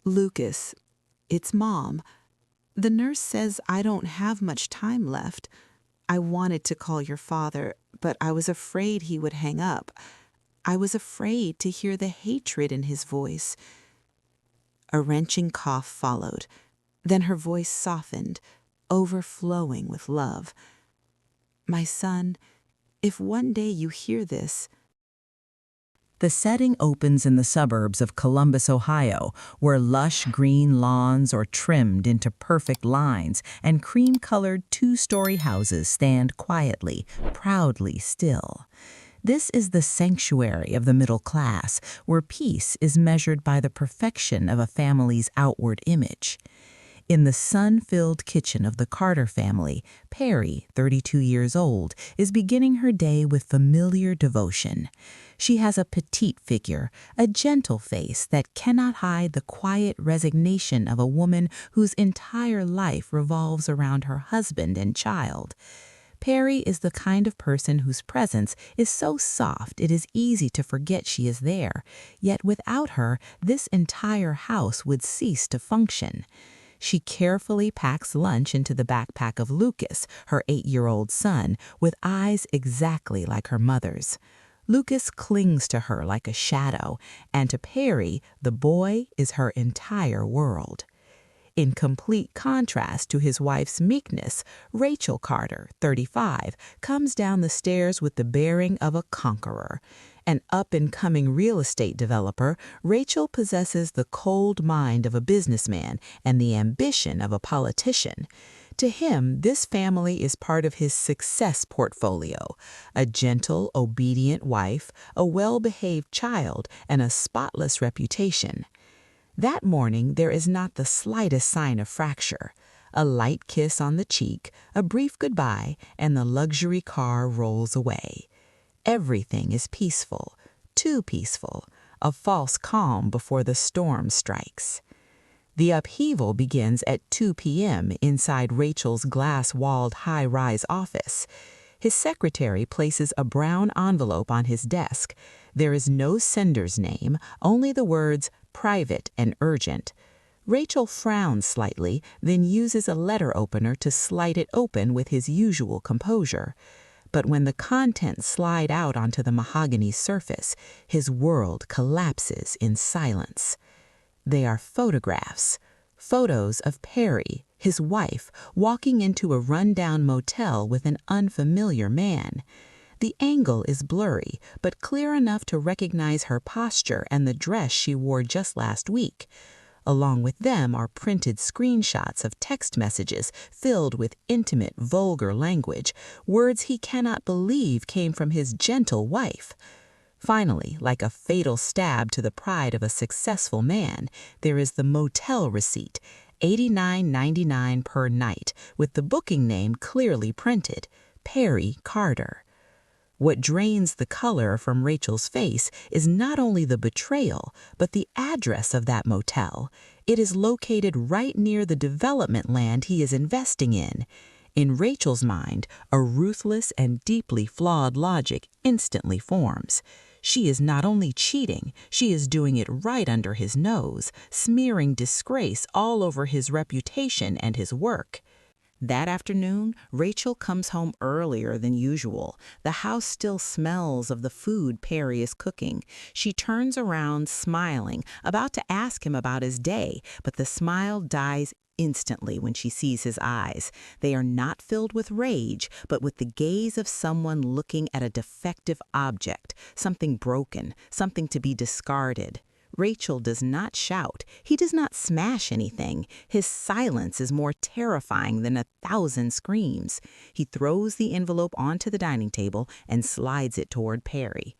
Lucas, it's Mom. The nurse says I don't have much time left. I wanted to call your father, but I was afraid he would hang up. I was afraid to hear the hatred in his voice. A wrenching cough followed. Then her voice softened, overflowing with love. My son, if one day you hear this. The setting opens in the suburbs of Columbus, Ohio, where lush green lawns are trimmed into perfect lines and cream-colored two-story houses stand quietly, proudly still. This is the sanctuary of the middle class, where peace is measured by the perfection of a family's outward image. In the sun-filled kitchen of the Carter family, Perry, 32 years old, is beginning her day with familiar devotion. She has a petite figure, a gentle face that cannot hide the quiet resignation of a woman whose entire life revolves around her husband and child. Perry is the kind of person whose presence is so soft it is easy to forget she is there, yet without her, this entire house would cease to function. She carefully packs lunch into the backpack of Lucas, her 8-year-old son, with eyes exactly like her mother's. Lucas clings to her like a shadow, and to Perry, the boy is her entire world. In complete contrast to his wife's meekness, Rachel Carter, 35, comes down the stairs with the bearing of a conqueror. An up-and-coming real estate developer, Rachel possesses the cold mind of a businessman and the ambition of a politician. To him, this family is part of his success portfolio: a gentle, obedient wife, a well-behaved child, and a spotless reputation. That morning, there is not the slightest sign of fracture. A light kiss on the cheek, a brief goodbye, and the luxury car rolls away. Everything is peaceful, too peaceful, a false calm before the storm strikes. The upheaval begins at 2 p.m. inside Rachel's glass-walled high-rise office. His secretary places a brown envelope on his desk. There is no sender's name, only the words private and urgent. Rachel frowns slightly, then uses a letter opener to slide it open with his usual composure. But when the contents slide out onto the mahogany surface, his world collapses in silence. They are photographs. Photos of Perry, his wife, walking into a rundown motel with an unfamiliar man. The angle is blurry, but clear enough to recognize her posture and the dress she wore just last week. Along with them are printed screenshots of text messages filled with intimate, vulgar language, words he cannot believe came from his gentle wife. Finally, like a fatal stab to the pride of a successful man, there is the motel receipt, $89.99 per night, with the booking name clearly printed, Perry Carter. What drains the color from Rachel's face is not only the betrayal, but the address of that motel. It is located right near the development land he is investing in. In Rachel's mind, a ruthless and deeply flawed logic instantly forms. She is not only cheating, she is doing it right under his nose, smearing disgrace all over his reputation and his work. That afternoon, Rachel comes home earlier than usual. The house still smells of the food Perry is cooking. She turns around smiling, about to ask him about his day, but the smile dies instantly when she sees his eyes. They are not filled with rage, but with the gaze of someone looking at a defective object, something broken, something to be discarded. Rachel does not shout. He does not smash anything. His silence is more terrifying than 1,000 screams. He throws the envelope onto the dining table and slides it toward Perry.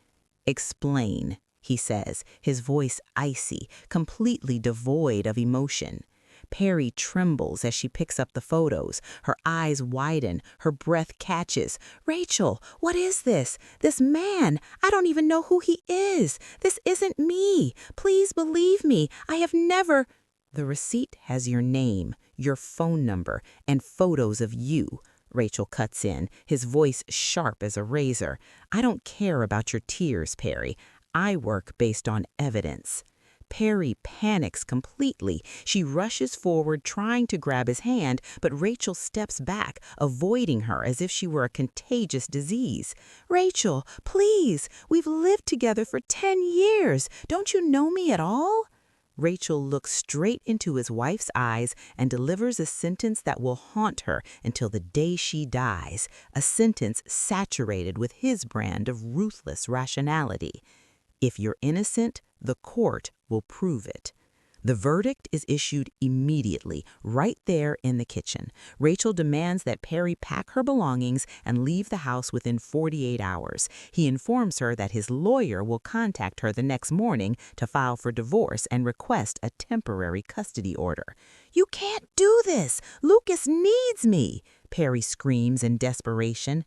"Explain," he says, his voice icy, completely devoid of emotion. Perry trembles as she picks up the photos. Her eyes widen, her breath catches. "Rachel, what is this? This man, I don't even know who he is. This isn't me. Please believe me. I have never—" "The receipt has your name, your phone number, and photos of you," Rachel cuts in, his voice sharp as a razor. "I don't care about your tears, Perry. I work based on evidence." Perry panics completely. She rushes forward, trying to grab his hand, but Rachel steps back, avoiding her as if she were a contagious disease. "Rachel, please, we've lived together for 10 years. Don't you know me at all?" Rachel looks straight into his wife's eyes and delivers a sentence that will haunt her until the day she dies, a sentence saturated with his brand of ruthless rationality. "If you're innocent, the court will prove it." The verdict is issued immediately, right there in the kitchen. Rachel demands that Perry pack her belongings and leave the house within 48 hours. He informs her that his lawyer will contact her the next morning to file for divorce and request a temporary custody order. "You can't do this! Lucas needs me!" Perry screams in desperation.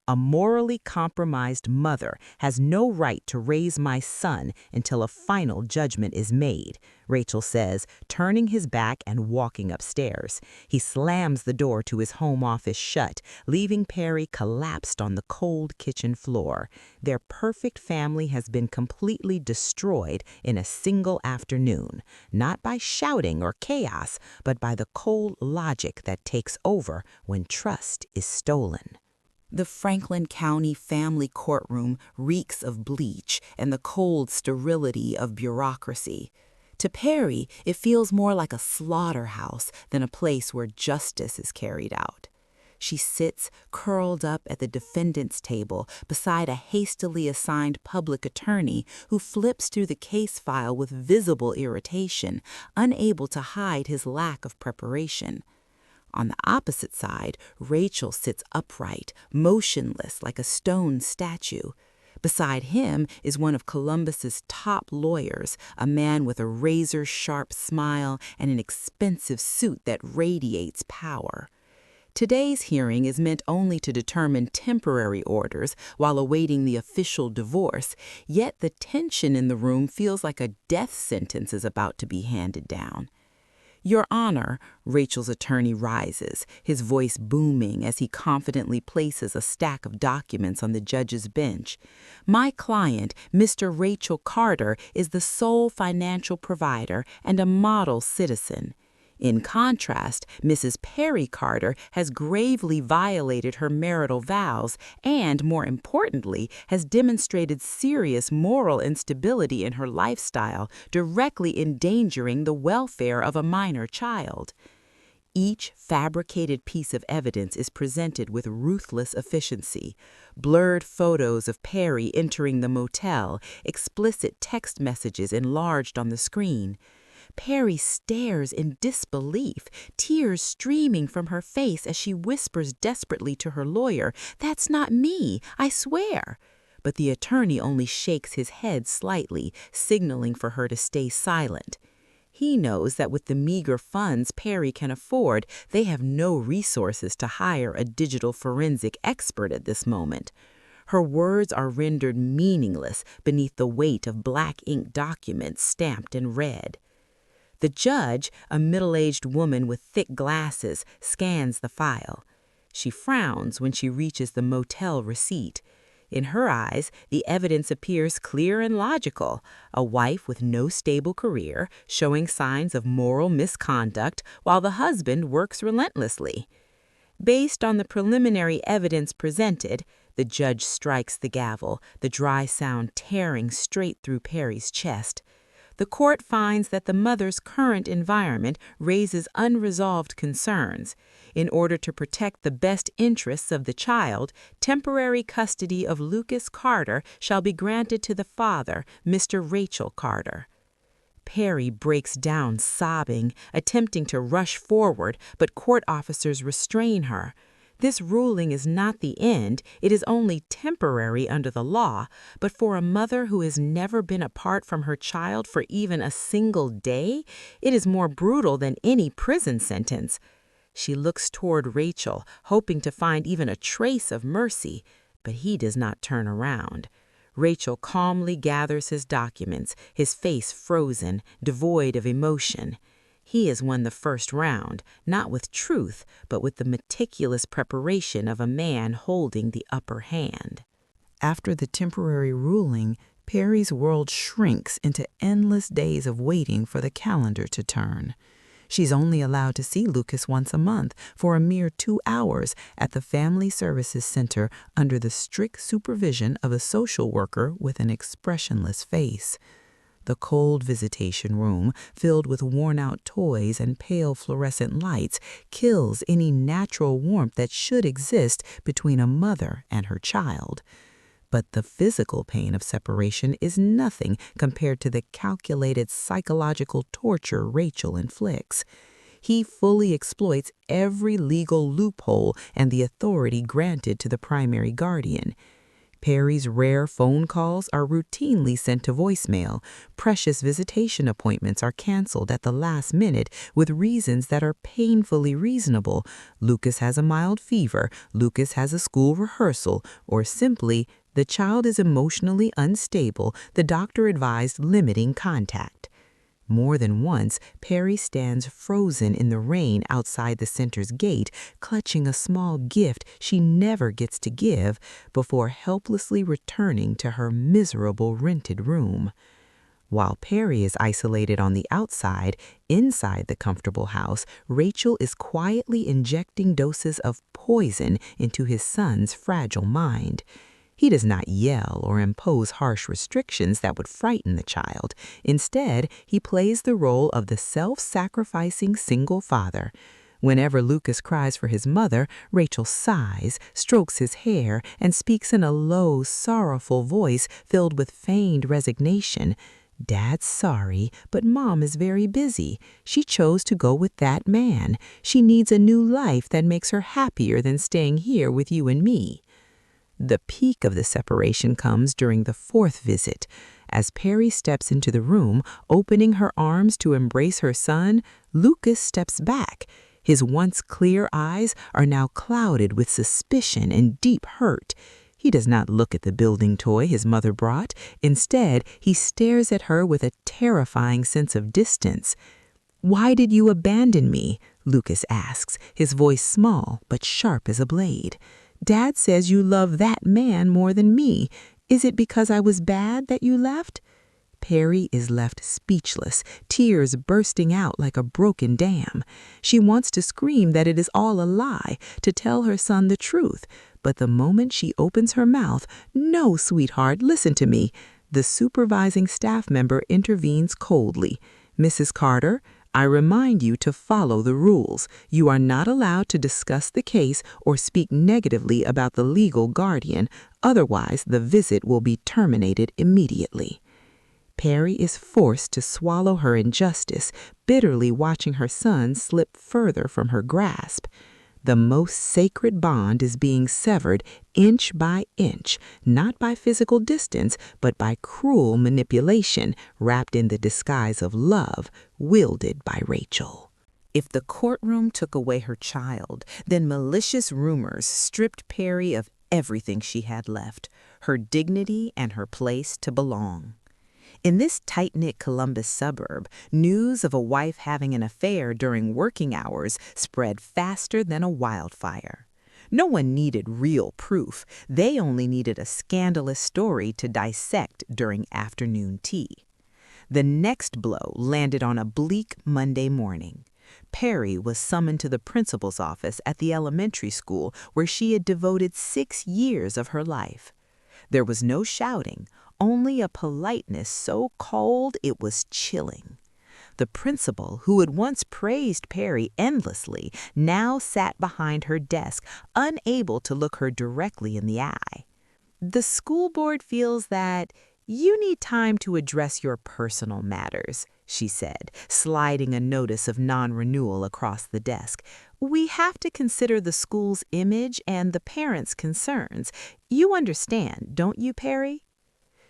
"A morally compromised mother has no right to raise my son until a final judgment is made," Rachel says, turning his back and walking upstairs. He slams the door to his home office shut, leaving Perry collapsed on the cold kitchen floor. Their perfect family has been completely destroyed in a single afternoon, not by shouting or chaos, but by the cold logic that takes over when trust is stolen. The Franklin County family courtroom reeks of bleach and the cold sterility of bureaucracy. To Perry, it feels more like a slaughterhouse than a place where justice is carried out. She sits curled up at the defendant's table beside a hastily assigned public attorney who flips through the case file with visible irritation, unable to hide his lack of preparation. On the opposite side, Rachel sits upright, motionless like a stone statue. Beside him is one of Columbus's top lawyers, a man with a razor-sharp smile and an expensive suit that radiates power. Today's hearing is meant only to determine temporary orders while awaiting the official divorce, yet the tension in the room feels like a death sentence is about to be handed down. "Your Honor," Rachel's attorney rises, his voice booming as he confidently places a stack of documents on the judge's bench. "My client, Mr. Rachel Carter, is the sole financial provider and a model citizen. In contrast, Mrs. Perry Carter has gravely violated her marital vows and, more importantly, has demonstrated serious moral instability in her lifestyle, directly endangering the welfare of a minor child." Each fabricated piece of evidence is presented with ruthless efficiency. Blurred photos of Perry entering the motel, explicit text messages enlarged on the screen. Perry stares in disbelief, tears streaming from her face as she whispers desperately to her lawyer, "That's not me, I swear." But the attorney only shakes his head slightly, signaling for her to stay silent. He knows that with the meager funds Perry can afford, they have no resources to hire a digital forensic expert at this moment. Her words are rendered meaningless beneath the weight of black ink documents stamped in red. The judge, a middle-aged woman with thick glasses, scans the file. She frowns when she reaches the motel receipt. In her eyes, the evidence appears clear and logical. A wife with no stable career, showing signs of moral misconduct, while the husband works relentlessly. Based on the preliminary evidence presented, the judge strikes the gavel, the dry sound tearing straight through Perry's chest. The court finds that the mother's current environment raises unresolved concerns. In order to protect the best interests of the child, temporary custody of Lucas Carter shall be granted to the father, Mr. Rachel Carter. Perry breaks down sobbing, attempting to rush forward, but court officers restrain her. This ruling is not the end, it is only temporary under the law, but for a mother who has never been apart from her child for even a single day, it is more brutal than any prison sentence. She looks toward Rachel, hoping to find even a trace of mercy, but he does not turn around. Rachel calmly gathers his documents, his face frozen, devoid of emotion. He has won the first round, not with truth, but with the meticulous preparation of a man holding the upper hand. After the temporary ruling, Perry's world shrinks into endless days of waiting for the calendar to turn. She's only allowed to see Lucas once a month for a mere 2 hours at the Family Services Center under the strict supervision of a social worker with an expressionless face. The cold visitation room, filled with worn-out toys and pale fluorescent lights, kills any natural warmth that should exist between a mother and her child. But the physical pain of separation is nothing compared to the calculated psychological torture Rachel inflicts. He fully exploits every legal loophole and the authority granted to the primary guardian. Perry's rare phone calls are routinely sent to voicemail. Precious visitation appointments are canceled at the last minute with reasons that are painfully reasonable. Lucas has a mild fever, Lucas has a school rehearsal, or simply, the child is emotionally unstable, the doctor advised limiting contact. More than once, Perry stands frozen in the rain outside the center's gate, clutching a small gift she never gets to give, before helplessly returning to her miserable rented room. While Perry is isolated on the outside, inside the comfortable house, Rachel is quietly injecting doses of poison into his son's fragile mind. He does not yell or impose harsh restrictions that would frighten the child. Instead, he plays the role of the self-sacrificing single father. Whenever Lucas cries for his mother, Rachel sighs, strokes his hair, and speaks in a low, sorrowful voice filled with feigned resignation. "Dad's sorry, but Mom is very busy. She chose to go with that man. She needs a new life that makes her happier than staying here with you and me." The peak of the separation comes during the 4th visit. As Perry steps into the room, opening her arms to embrace her son, Lucas steps back. His once clear eyes are now clouded with suspicion and deep hurt. He does not look at the building toy his mother brought. Instead, he stares at her with a terrifying sense of distance. "Why did you abandon me?" Lucas asks, his voice small but sharp as a blade. "Dad says you love that man more than me. Is it because I was bad that you left?" Perry is left speechless, tears bursting out like a broken dam. She wants to scream that it is all a lie, to tell her son the truth. But the moment she opens her mouth, "No, sweetheart, listen to me," the supervising staff member intervenes coldly. "Mrs. Carter, I remind you to follow the rules. You are not allowed to discuss the case or speak negatively about the legal guardian. Otherwise, the visit will be terminated immediately." Perry is forced to swallow her injustice, bitterly watching her son slip further from her grasp. The most sacred bond is being severed inch by inch, not by physical distance, but by cruel manipulation wrapped in the disguise of love, wielded by Rachel. If the courtroom took away her child, then malicious rumors stripped Perry of everything she had left, her dignity and her place to belong. In this tight-knit Columbus suburb, news of a wife having an affair during working hours spread faster than a wildfire. No one needed real proof. They only needed a scandalous story to dissect during afternoon tea. The next blow landed on a bleak Monday morning. Perry was summoned to the principal's office at the elementary school where she had devoted 6 years of her life. There was no shouting, only a politeness so cold it was chilling. The principal, who had once praised Perry endlessly, now sat behind her desk, unable to look her directly in the eye. "The school board feels that you need time to address your personal matters," she said, sliding a notice of non-renewal across the desk. "We have to consider the school's image and the parents' concerns. You understand, don't you, Perry?"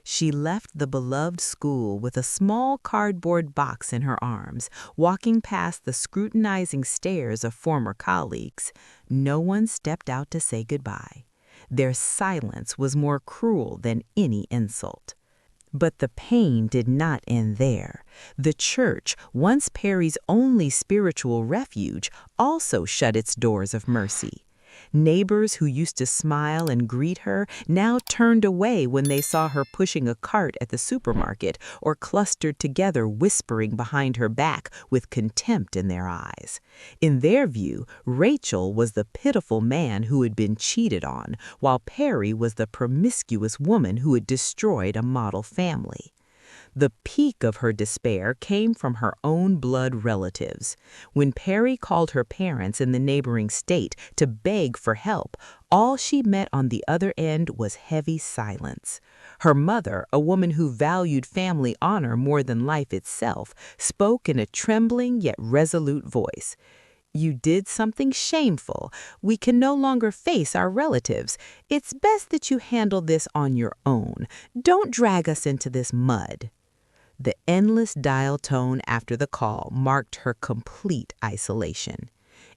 She left the beloved school with a small cardboard box in her arms, walking past the scrutinizing stares of former colleagues. No one stepped out to say goodbye. Their silence was more cruel than any insult. But the pain did not end there. The church, once Perry's only spiritual refuge, also shut its doors of mercy. Neighbors who used to smile and greet her now turned away when they saw her pushing a cart at the supermarket or clustered together whispering behind her back with contempt in their eyes. In their view, Rachel was the pitiful man who had been cheated on, while Perry was the promiscuous woman who had destroyed a model family. The peak of her despair came from her own blood relatives. When Perry called her parents in the neighboring state to beg for help, all she met on the other end was heavy silence. Her mother, a woman who valued family honor more than life itself, spoke in a trembling yet resolute voice. "You did something shameful. We can no longer face our relatives. It's best that you handle this on your own. Don't drag us into this mud." The endless dial tone after the call marked her complete isolation.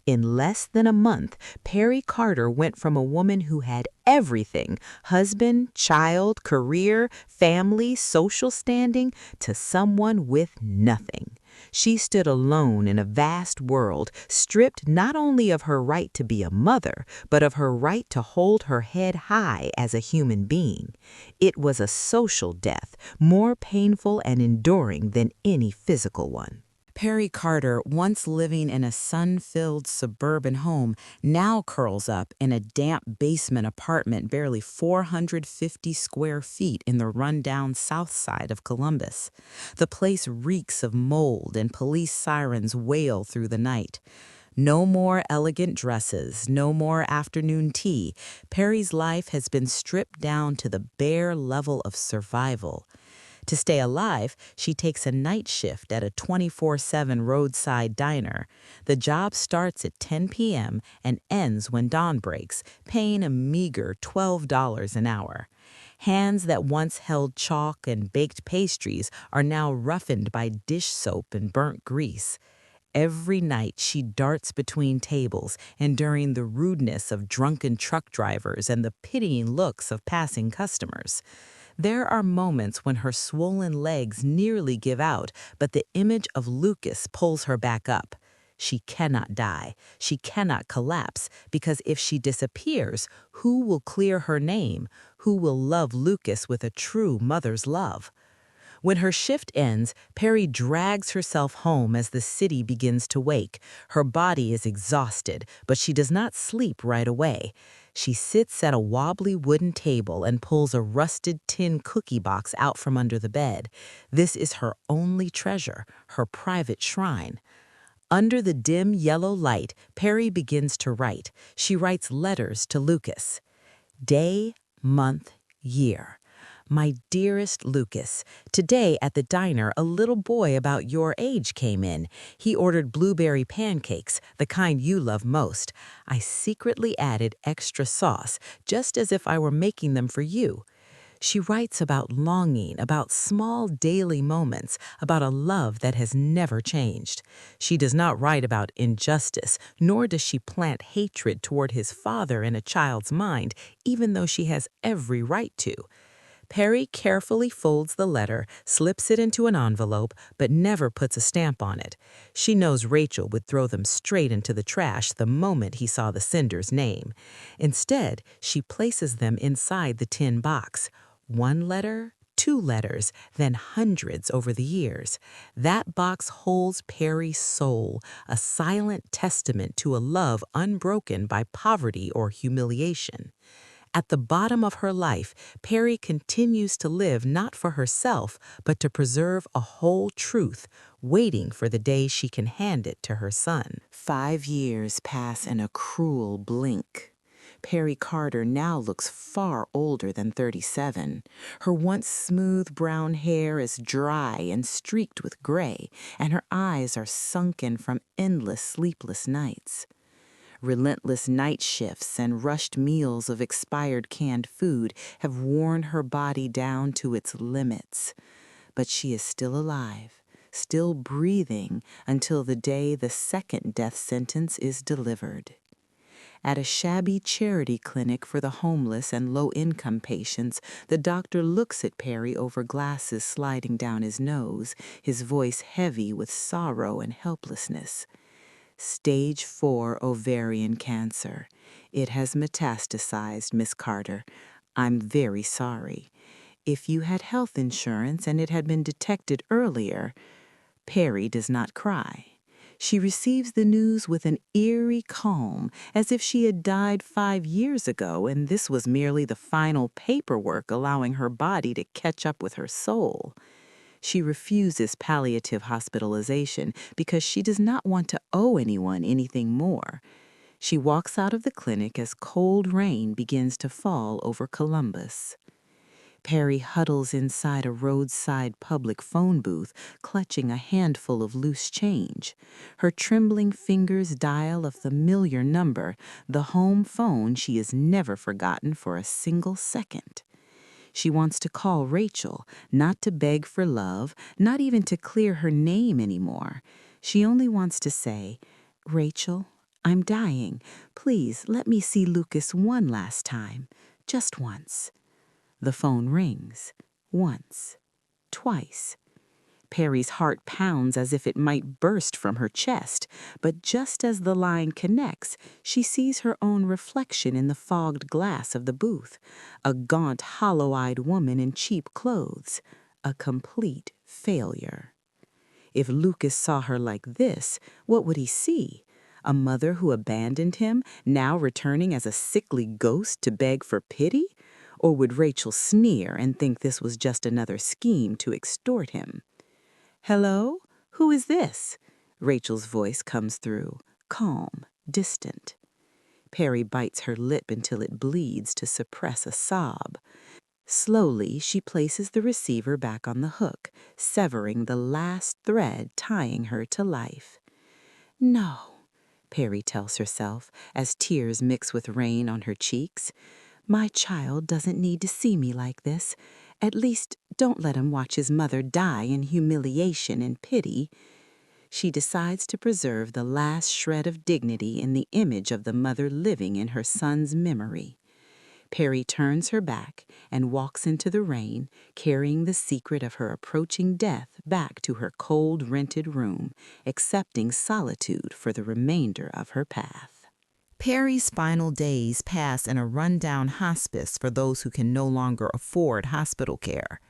In less than a month, Perry Carter went from a woman who had everything, husband, child, career, family, social standing, to someone with nothing. She stood alone in a vast world, stripped not only of her right to be a mother, but of her right to hold her head high as a human being. It was a social death, more painful and enduring than any physical one. Perry Carter, once living in a sun-filled suburban home, now curls up in a damp basement apartment barely 450 square feet in the rundown south side of Columbus. The place reeks of mold and police sirens wail through the night. No more elegant dresses, no more afternoon tea. Perry's life has been stripped down to the bare level of survival. To stay alive, she takes a night shift at a 24/7 roadside diner. The job starts at 10 p.m. and ends when dawn breaks, paying a meager $12 an hour. Hands that once held chalk and baked pastries are now roughened by dish soap and burnt grease. Every night she darts between tables, enduring the rudeness of drunken truck drivers and the pitying looks of passing customers. There are moments when her swollen legs nearly give out, but the image of Lucas pulls her back up. She cannot die. She cannot collapse, because if she disappears, who will clear her name? Who will love Lucas with a true mother's love? When her shift ends, Perry drags herself home as the city begins to wake. Her body is exhausted, but she does not sleep right away. She sits at a wobbly wooden table and pulls a rusted tin cookie box out from under the bed. This is her only treasure, her private shrine. Under the dim yellow light, Perry begins to write. She writes letters to Lucas. Day, month, year. My dearest Lucas, today at the diner, a little boy about your age came in. He ordered blueberry pancakes, the kind you love most. I secretly added extra sauce, just as if I were making them for you. She writes about longing, about small daily moments, about a love that has never changed. She does not write about injustice, nor does she plant hatred toward his father in a child's mind, even though she has every right to. Perry carefully folds the letter, slips it into an envelope, but never puts a stamp on it. She knows Rachel would throw them straight into the trash the moment he saw the sender's name. Instead, she places them inside the tin box. One letter, two letters, then hundreds over the years. That box holds Perry's soul, a silent testament to a love unbroken by poverty or humiliation. At the bottom of her life, Perry continues to live not for herself, but to preserve a whole truth, waiting for the day she can hand it to her son. 5 years pass in a cruel blink. Perry Carter now looks far older than 37. Her once smooth brown hair is dry and streaked with gray, and her eyes are sunken from endless sleepless nights. Relentless night shifts and rushed meals of expired canned food have worn her body down to its limits. But she is still alive, still breathing until the day the second death sentence is delivered. At a shabby charity clinic for the homeless and low-income patients, the doctor looks at Perry over glasses sliding down his nose, his voice heavy with sorrow and helplessness. Stage 4 ovarian cancer. It has metastasized, Miss Carter. I'm very sorry. If you had health insurance and it had been detected earlier, Perry does not cry. She receives the news with an eerie calm, as if she had died 5 years ago and this was merely the final paperwork allowing her body to catch up with her soul. She refuses palliative hospitalization because she does not want to owe anyone anything more. She walks out of the clinic as cold rain begins to fall over Columbus. Perry huddles inside a roadside public phone booth, clutching a handful of loose change. Her trembling fingers dial a familiar number, the home phone she has never forgotten for a single second. She wants to call Rachel, not to beg for love, not even to clear her name anymore. She only wants to say, "Rachel, I'm dying. Please let me see Lucas one last time. Just once." The phone rings. Once. Twice. Perry's heart pounds as if it might burst from her chest, but just as the line connects, she sees her own reflection in the fogged glass of the booth, a gaunt, hollow-eyed woman in cheap clothes, a complete failure. If Lucas saw her like this, what would he see? A mother who abandoned him, now returning as a sickly ghost to beg for pity? Or would Rachel sneer and think this was just another scheme to extort him? "Hello? Who is this?" Rachel's voice comes through, calm, distant. Perry bites her lip until it bleeds to suppress a sob. Slowly, she places the receiver back on the hook, severing the last thread tying her to life. "No," Perry tells herself, as tears mix with rain on her cheeks. "My child doesn't need to see me like this. At least, don't let him watch his mother die in humiliation and pity." She decides to preserve the last shred of dignity in the image of the mother living in her son's memory. Perry turns her back and walks into the rain, carrying the secret of her approaching death back to her cold, rented room, accepting solitude for the remainder of her path. Perry's final days pass in a rundown hospice for those who can no longer afford hospital care.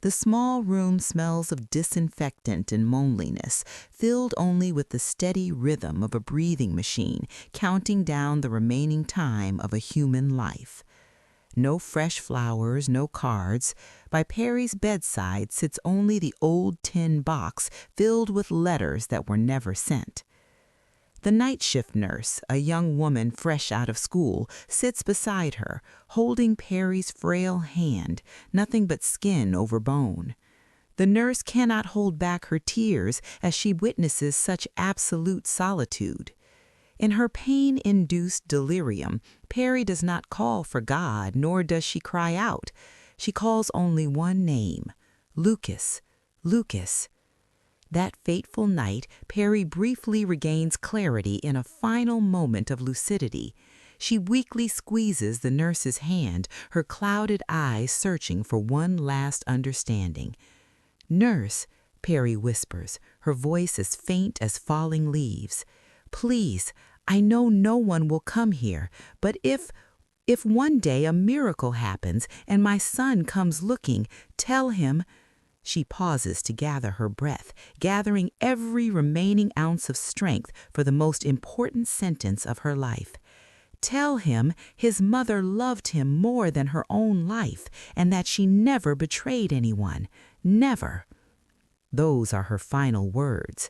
The small room smells of disinfectant and loneliness, filled only with the steady rhythm of a breathing machine, counting down the remaining time of a human life. No fresh flowers, no cards. By Perry's bedside sits only the old tin box filled with letters that were never sent. The night shift nurse, a young woman fresh out of school, sits beside her, holding Perry's frail hand, nothing but skin over bone. The nurse cannot hold back her tears as she witnesses such absolute solitude. In her pain-induced delirium, Perry does not call for God, nor does she cry out. She calls only one name, Lucas, Lucas. That fateful night, Perry briefly regains clarity in a final moment of lucidity. She weakly squeezes the nurse's hand, her clouded eyes searching for one last understanding. "Nurse," Perry whispers, her voice as faint as falling leaves. "Please, I know no one will come here, but if one day a miracle happens and my son comes looking, tell him—" She pauses to gather her breath, gathering every remaining ounce of strength for the most important sentence of her life. "Tell him his mother loved him more than her own life and that she never betrayed anyone. Never." Those are her final words.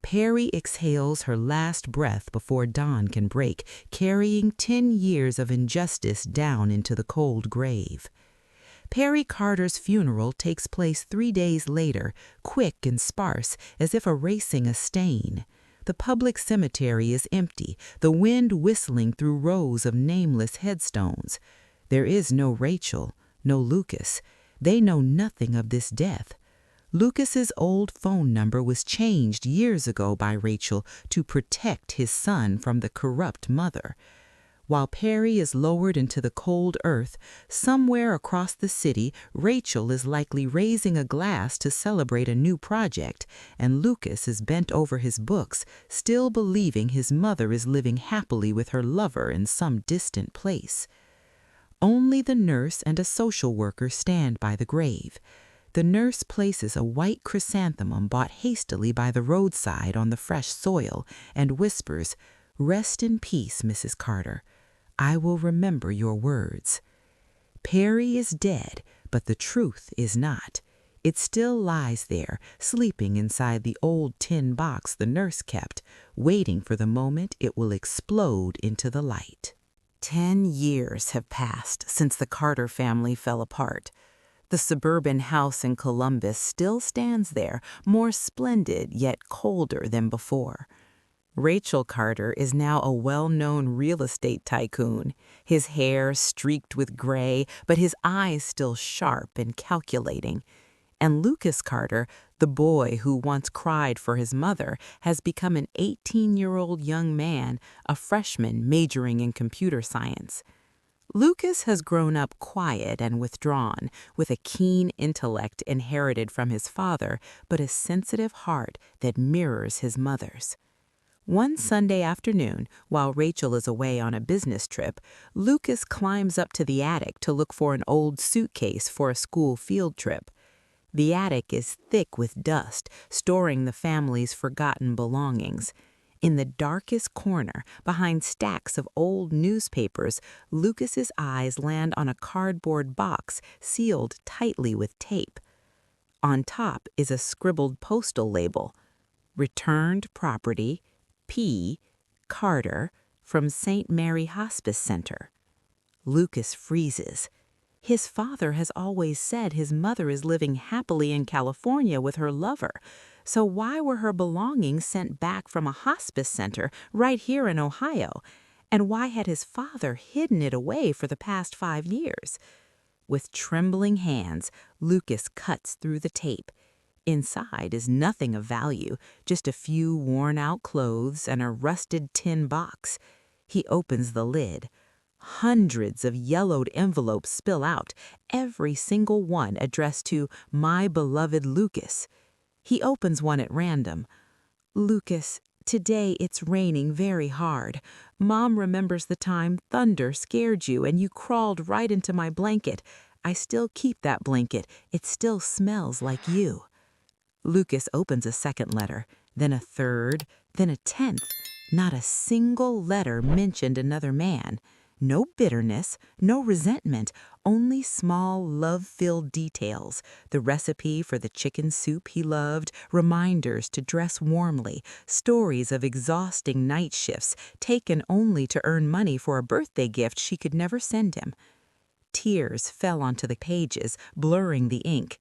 Perry exhales her last breath before dawn can break, carrying 10 years of injustice down into the cold grave. Perry Carter's funeral takes place 3 days later, quick and sparse, as if erasing a stain. The public cemetery is empty, the wind whistling through rows of nameless headstones. There is no Rachel, no Lucas. They know nothing of this death. Lucas's old phone number was changed years ago by Rachel to protect his son from the corrupt mother. While Perry is lowered into the cold earth, somewhere across the city, Rachel is likely raising a glass to celebrate a new project, and Lucas is bent over his books, still believing his mother is living happily with her lover in some distant place. Only the nurse and a social worker stand by the grave. The nurse places a white chrysanthemum bought hastily by the roadside on the fresh soil and whispers, "Rest in peace, Mrs. Carter. I will remember your words." Perry is dead, but the truth is not. It still lies there, sleeping inside the old tin box the nurse kept, waiting for the moment it will explode into the light. 10 years have passed since the Carter family fell apart. The suburban house in Columbus still stands there, more splendid yet colder than before. Rachel Carter is now a well-known real estate tycoon, his hair streaked with gray, but his eyes still sharp and calculating. And Lucas Carter, the boy who once cried for his mother, has become an 18-year-old young man, a freshman majoring in computer science. Lucas has grown up quiet and withdrawn, with a keen intellect inherited from his father, but a sensitive heart that mirrors his mother's. One Sunday afternoon, while Rachel is away on a business trip, Lucas climbs up to the attic to look for an old suitcase for a school field trip. The attic is thick with dust, storing the family's forgotten belongings. In the darkest corner, behind stacks of old newspapers, Lucas's eyes land on a cardboard box sealed tightly with tape. On top is a scribbled postal label, "Returned property, P. Carter, from St. Mary Hospice Center." Lucas freezes. His father has always said his mother is living happily in California with her lover, so why were her belongings sent back from a hospice center right here in Ohio? And why had his father hidden it away for the past 5 years? With trembling hands, Lucas cuts through the tape. Inside is nothing of value, just a few worn-out clothes and a rusted tin box. He opens the lid. Hundreds of yellowed envelopes spill out, every single one addressed to "My beloved Lucas." He opens one at random. "Lucas, today it's raining very hard. Mom remembers the time thunder scared you and you crawled right into my blanket. I still keep that blanket. It still smells like you." Lucas opens a second letter, then a third, then a 10th. Not a single letter mentioned another man. No bitterness, no resentment, only small love-filled details. The recipe for the chicken soup he loved, reminders to dress warmly, stories of exhausting night shifts taken only to earn money for a birthday gift she could never send him. Tears fell onto the pages, blurring the ink.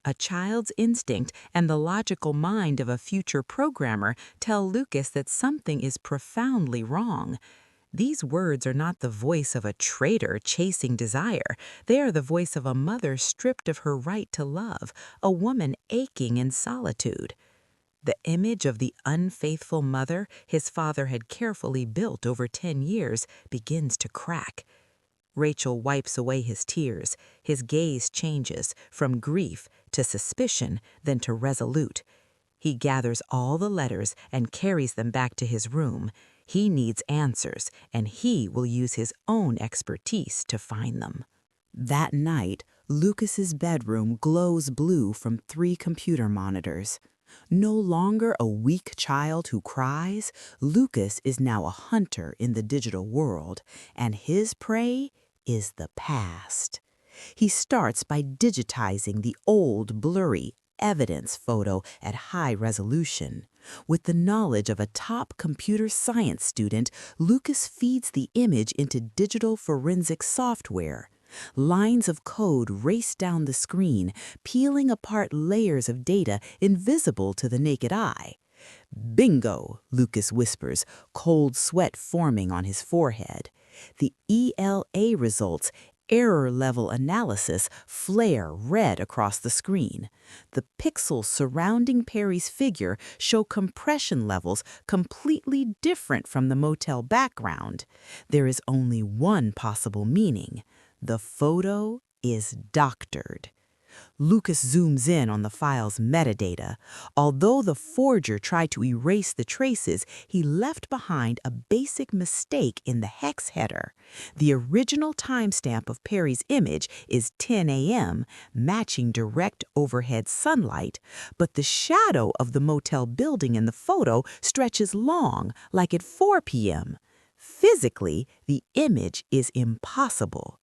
A child's instinct and the logical mind of a future programmer tell Lucas that something is profoundly wrong. These words are not the voice of a traitor chasing desire. They are the voice of a mother stripped of her right to love, a woman aching in solitude. The image of the unfaithful mother his father had carefully built over 10 years begins to crack. Rachel wipes away his tears. His gaze changes from grief to suspicion, then to resolute. He gathers all the letters and carries them back to his room. He needs answers, and he will use his own expertise to find them. That night, Lucas's bedroom glows blue from 3 computer monitors. No longer a weak child who cries, Lucas is now a hunter in the digital world, and his prey is the past. He starts by digitizing the old, blurry evidence photo at high resolution. With the knowledge of a top computer science student, Lucas feeds the image into digital forensic software. Lines of code race down the screen, peeling apart layers of data invisible to the naked eye. "Bingo," Lucas whispers, cold sweat forming on his forehead. The ELA results, error level analysis flare red across the screen. The pixels surrounding Perry's figure show compression levels completely different from the motel background. There is only one possible meaning. The photo is doctored. Lucas zooms in on the file's metadata. Although the forger tried to erase the traces, he left behind a basic mistake in the hex header. The original timestamp of Perry's image is 10 a.m., matching direct overhead sunlight, but the shadow of the motel building in the photo stretches long, like at 4 p.m. Physically, the image is impossible.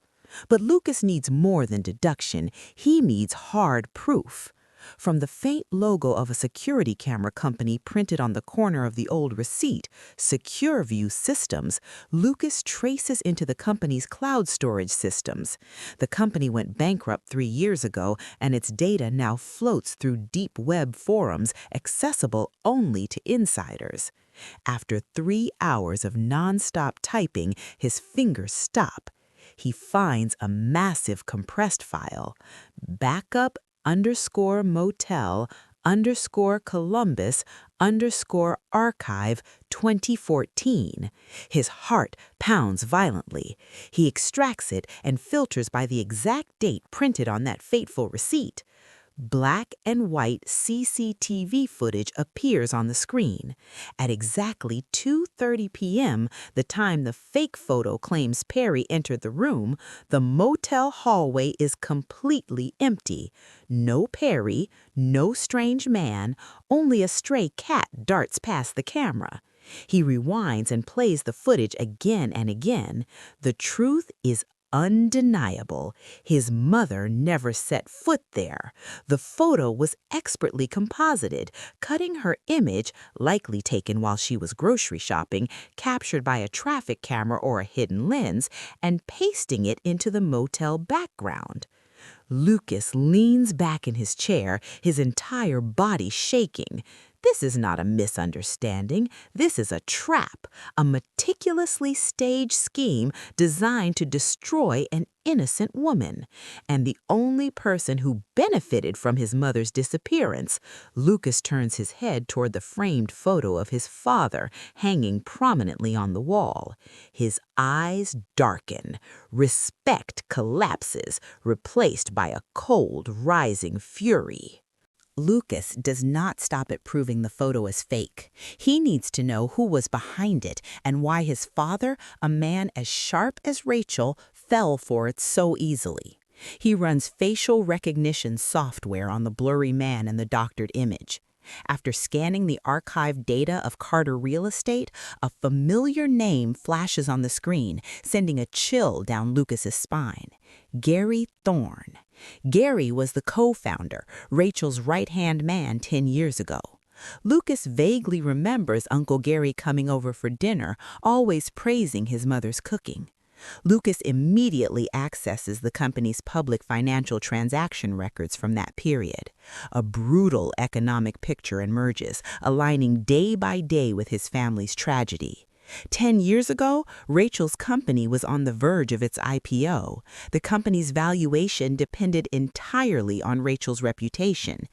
But Lucas needs more than deduction. He needs hard proof. From the faint logo of a security camera company printed on the corner of the old receipt, SecureView Systems, Lucas traces into the company's cloud storage systems. The company went bankrupt 3 years ago, and its data now floats through deep web forums accessible only to insiders. After 3 hours of non-stop typing, his fingers stop. He finds a massive compressed file, backup_motel_Columbus_archive 2014. His heart pounds violently. He extracts it and filters by the exact date printed on that fateful receipt. Black and white CCTV footage appears on the screen. At exactly 2:30 p.m., the time the fake photo claims Perry entered the room, the motel hallway is completely empty. No Perry, no strange man, only a stray cat darts past the camera. He rewinds and plays the footage again and again. The truth is undeniable. His mother never set foot there. The photo was expertly composited, cutting her image, likely taken while she was grocery shopping, captured by a traffic camera or a hidden lens, and pasting it into the motel background. Lucas leans back in his chair, his entire body shaking. This is not a misunderstanding. This is a trap, a meticulously staged scheme designed to destroy an innocent woman. And the only person who benefited from his mother's disappearance. Lucas turns his head toward the framed photo of his father hanging prominently on the wall. His eyes darken. Respect collapses, replaced by a cold, rising fury. Lucas does not stop at proving the photo is fake. He needs to know who was behind it and why his father, a man as sharp as Rachel, fell for it so easily. He runs facial recognition software on the blurry man in the doctored image. After scanning the archived data of Carter Real Estate, a familiar name flashes on the screen, sending a chill down Lucas's spine. Gary Thorne. Gary was the co-founder, Rachel's right-hand man 10 years ago. Lucas vaguely remembers Uncle Gary coming over for dinner, always praising his mother's cooking. Lucas immediately accesses the company's public financial transaction records from that period. A brutal economic picture emerges, aligning day by day with his family's tragedy. 10 years ago, Rachel's company was on the verge of its IPO. The company's valuation depended entirely on Rachel's reputation.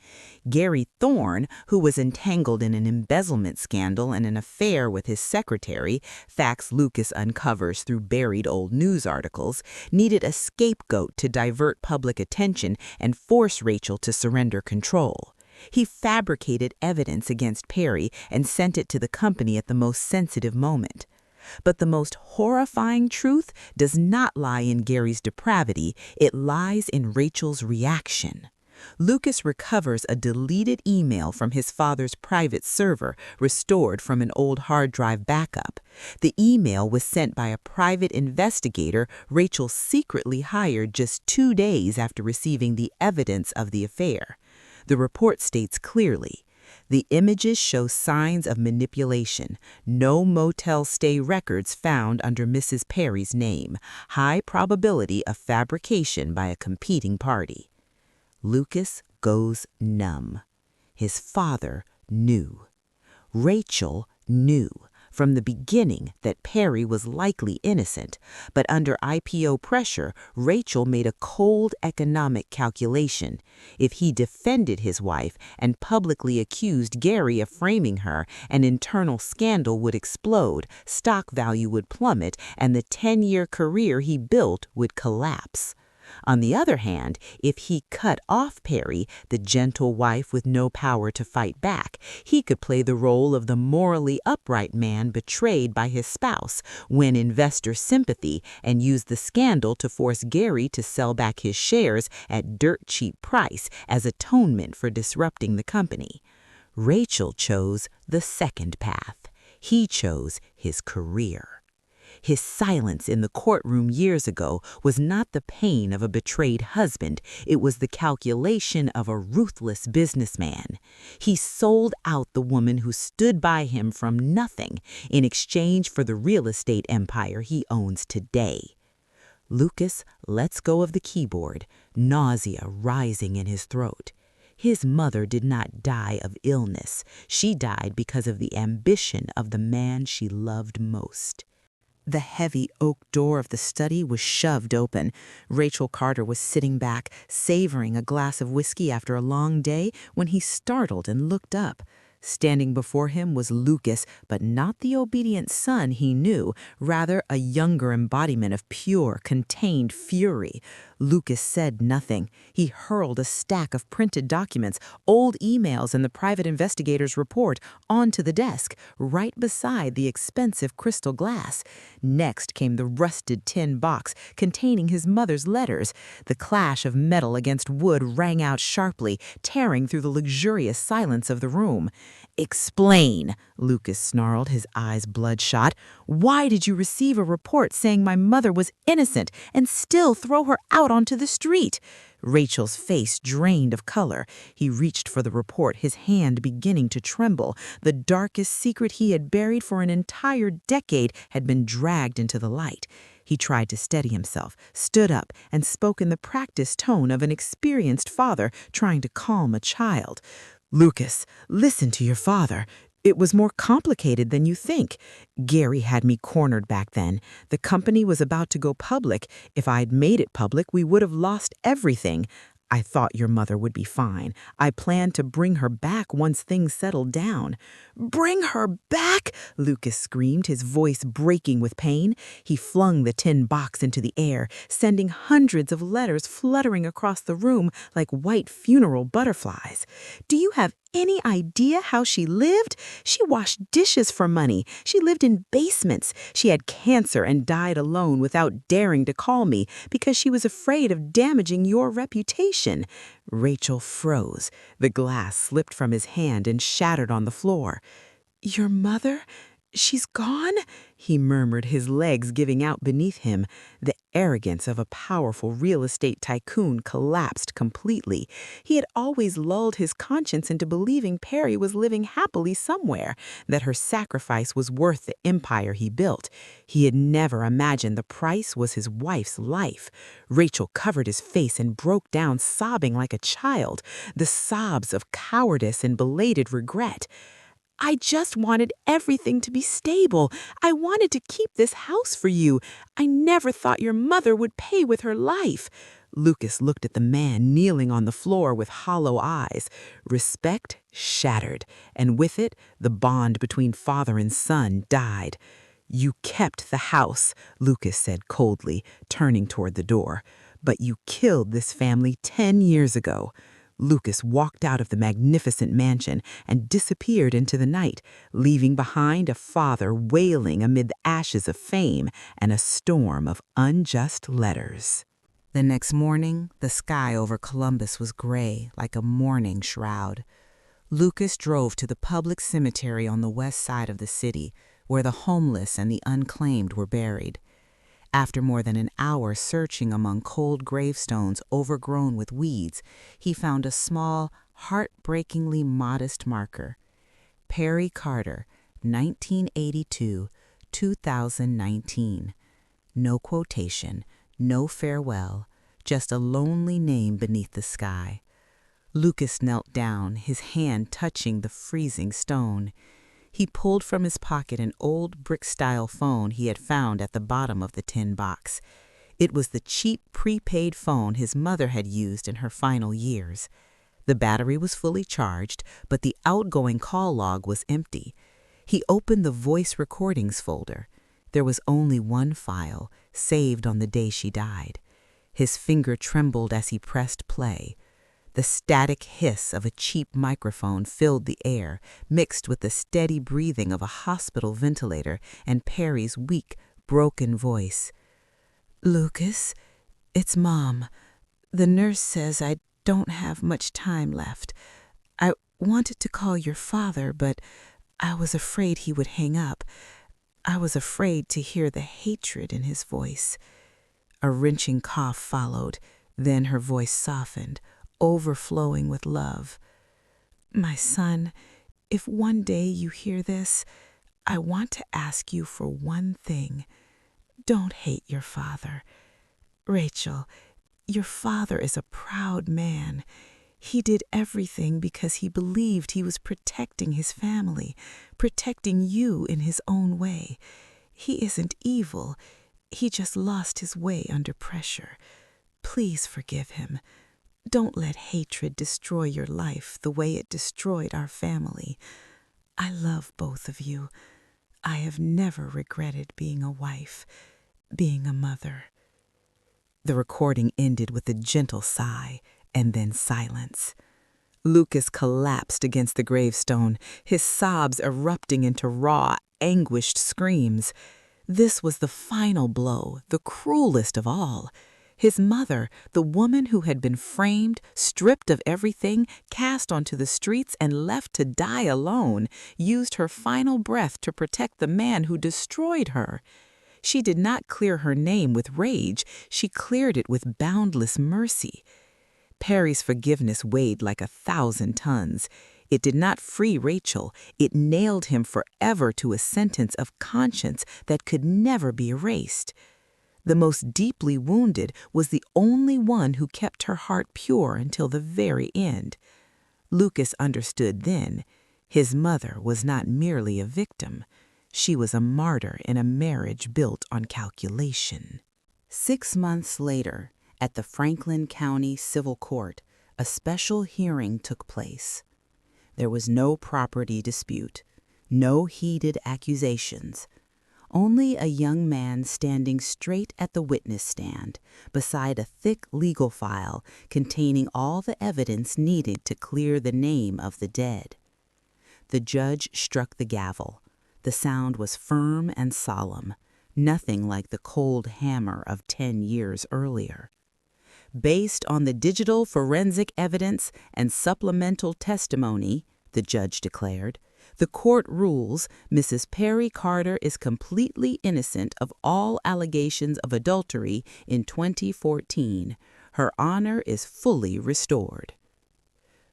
Gary Thorne, who was entangled in an embezzlement scandal and an affair with his secretary, facts Lucas uncovers through buried old news articles, needed a scapegoat to divert public attention and force Rachel to surrender control. He fabricated evidence against Perry and sent it to the company at the most sensitive moment. But the most horrifying truth does not lie in Gary's depravity, it lies in Rachel's reaction. Lucas recovers a deleted email from his father's private server, restored from an old hard drive backup. The email was sent by a private investigator Rachel secretly hired just 2 days after receiving the evidence of the affair. The report states clearly, the images show signs of manipulation. No motel stay records found under Mrs. Perry's name. High probability of fabrication by a competing party. Lucas goes numb. His father knew. Rachel knew. from the beginning that Perry was likely innocent, but under IPO pressure, Rachel made a cold economic calculation. If he defended his wife and publicly accused Gary of framing her, an internal scandal would explode, stock value would plummet, and the 10-year career he built would collapse. On the other hand, if he cut off Perry, the gentle wife with no power to fight back, he could play the role of the morally upright man betrayed by his spouse, win investor sympathy, and use the scandal to force Gary to sell back his shares at dirt-cheap price as atonement for disrupting the company. Rachel chose the second path. He chose his career. His silence in the courtroom years ago was not the pain of a betrayed husband, it was the calculation of a ruthless businessman. He sold out the woman who stood by him from nothing in exchange for the real estate empire he owns today. Lucas lets go of the keyboard, nausea rising in his throat. His mother did not die of illness. She died because of the ambition of the man she loved most. The heavy oak door of the study was shoved open. Rachel Carter was sitting back, savoring a glass of whiskey after a long day, when he startled and looked up. Standing before him was Lucas, but not the obedient son he knew, rather a younger embodiment of pure, contained fury. Lucas said nothing. He hurled a stack of printed documents, old emails and the private investigator's report, onto the desk, right beside the expensive crystal glass. Next came the rusted tin box containing his mother's letters. The clash of metal against wood rang out sharply, tearing through the luxurious silence of the room. "Explain," Lucas snarled, his eyes bloodshot. "Why did you receive a report saying my mother was innocent and still throw her out onto the street?" Rachel's face drained of color. He reached for the report, his hand beginning to tremble. The darkest secret he had buried for an entire decade had been dragged into the light. He tried to steady himself, stood up, and spoke in the practiced tone of an experienced father trying to calm a child. "Lucas, listen to your father. It was more complicated than you think. Gary had me cornered back then. The company was about to go public. If I'd made it public, we would have lost everything. I thought your mother would be fine. I planned to bring her back once things settled down." "Bring her back?" Lucas screamed, his voice breaking with pain. He flung the tin box into the air, sending hundreds of letters fluttering across the room like white funeral butterflies. "Do you have any idea how she lived? She washed dishes for money. She lived in basements. She had cancer and died alone without daring to call me because she was afraid of damaging your reputation." Rachel froze. The glass slipped from his hand and shattered on the floor. "Your mother? She's gone?" he murmured, his legs giving out beneath him. The arrogance of a powerful real estate tycoon collapsed completely. He had always lulled his conscience into believing Perry was living happily somewhere, that her sacrifice was worth the empire he built. He had never imagined the price was his wife's life. Rachel covered his face and broke down sobbing like a child, the sobs of cowardice and belated regret. "I just wanted everything to be stable. I wanted to keep this house for you. I never thought your mother would pay with her life." Lucas looked at the man kneeling on the floor with hollow eyes. Respect shattered, and with it, the bond between father and son died. "You kept the house," Lucas said coldly, turning toward the door. "But you killed this family 10 years ago." Lucas walked out of the magnificent mansion and disappeared into the night, leaving behind a father wailing amid the ashes of fame and a storm of unjust letters. The next morning, the sky over Columbus was gray, like a mourning shroud. Lucas drove to the public cemetery on the west side of the city, where the homeless and the unclaimed were buried. After more than an hour searching among cold gravestones overgrown with weeds, he found a small, heartbreakingly modest marker. Perry Carter, 1982-2019. No quotation, no farewell, just a lonely name beneath the sky. Lucas knelt down, his hand touching the freezing stone. He pulled from his pocket an old brick-style phone he had found at the bottom of the tin box. It was the cheap prepaid phone his mother had used in her final years. The battery was fully charged, but the outgoing call log was empty. He opened the voice recordings folder. There was only one file, saved on the day she died. His finger trembled as he pressed play. The static hiss of a cheap microphone filled the air, mixed with the steady breathing of a hospital ventilator and Perry's weak, broken voice. "Lucas, it's Mom. The nurse says I don't have much time left. I wanted to call your father, but I was afraid he would hang up. I was afraid to hear the hatred in his voice." A wrenching cough followed, then her voice softened, overflowing with love. "My son, if one day you hear this, I want to ask you for one thing. Don't hate your father. Rachel, your father is a proud man. He did everything because he believed he was protecting his family, protecting you in his own way. He isn't evil. He just lost his way under pressure. Please forgive him. Don't let hatred destroy your life the way it destroyed our family. I love both of you. I have never regretted being a wife, being a mother." The recording ended with a gentle sigh and then silence. Lucas collapsed against the gravestone, his sobs erupting into raw, anguished screams. This was the final blow, the cruelest of all. His mother, the woman who had been framed, stripped of everything, cast onto the streets and left to die alone, used her final breath to protect the man who destroyed her. She did not clear her name with rage, she cleared it with boundless mercy. Perry's forgiveness weighed like 1,000 tons. It did not free Rachel, it nailed him forever to a sentence of conscience that could never be erased. The most deeply wounded was the only one who kept her heart pure until the very end. Lucas understood then. His mother was not merely a victim. She was a martyr in a marriage built on calculation. 6 months later, at the Franklin County Civil Court, a special hearing took place. There was no property dispute, no heated accusations. Only a young man standing straight at the witness stand, beside a thick legal file containing all the evidence needed to clear the name of the dead. The judge struck the gavel. The sound was firm and solemn, nothing like the cold hammer of 10 years earlier. "Based on the digital forensic evidence and supplemental testimony," the judge declared, "the court rules Mrs. Perry Carter is completely innocent of all allegations of adultery in 2014. Her honor is fully restored."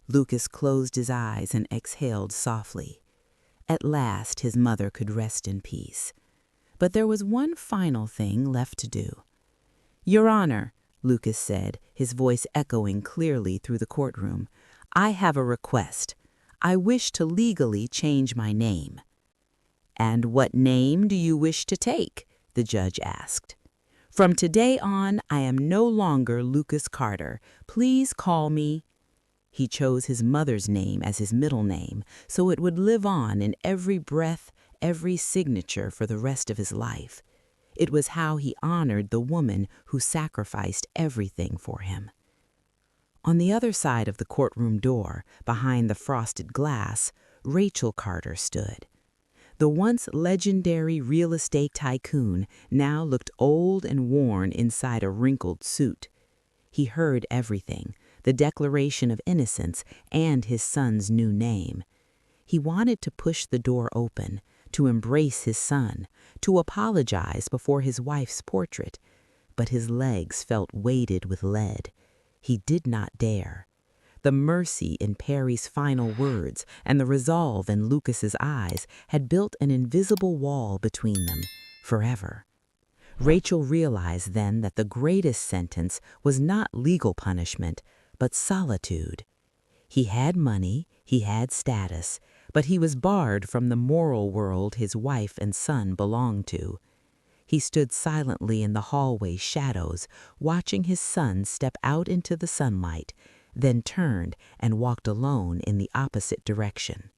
Lucas closed his eyes and exhaled softly. At last his mother could rest in peace. But there was one final thing left to do. "Your Honor," Lucas said, his voice echoing clearly through the courtroom, "I have a request. I wish to legally change my name." "And what name do you wish to take?" the judge asked. "From today on, I am no longer Lucas Carter. Please call me—" He chose his mother's name as his middle name, so it would live on in every breath, every signature for the rest of his life. It was how he honored the woman who sacrificed everything for him. On the other side of the courtroom door, behind the frosted glass, Rachel Carter stood. The once legendary real estate tycoon now looked old and worn inside a wrinkled suit. He heard everything, the declaration of innocence and his son's new name. He wanted to push the door open, to embrace his son, to apologize before his wife's portrait, but his legs felt weighted with lead. He did not dare. The mercy in Perry's final words and the resolve in Lucas's eyes had built an invisible wall between them, forever. Rachel realized then that the greatest sentence was not legal punishment, but solitude. He had money, he had status, but he was barred from the moral world his wife and son belonged to. He stood silently in the hallway shadows, watching his son step out into the sunlight, then turned and walked alone in the opposite direction.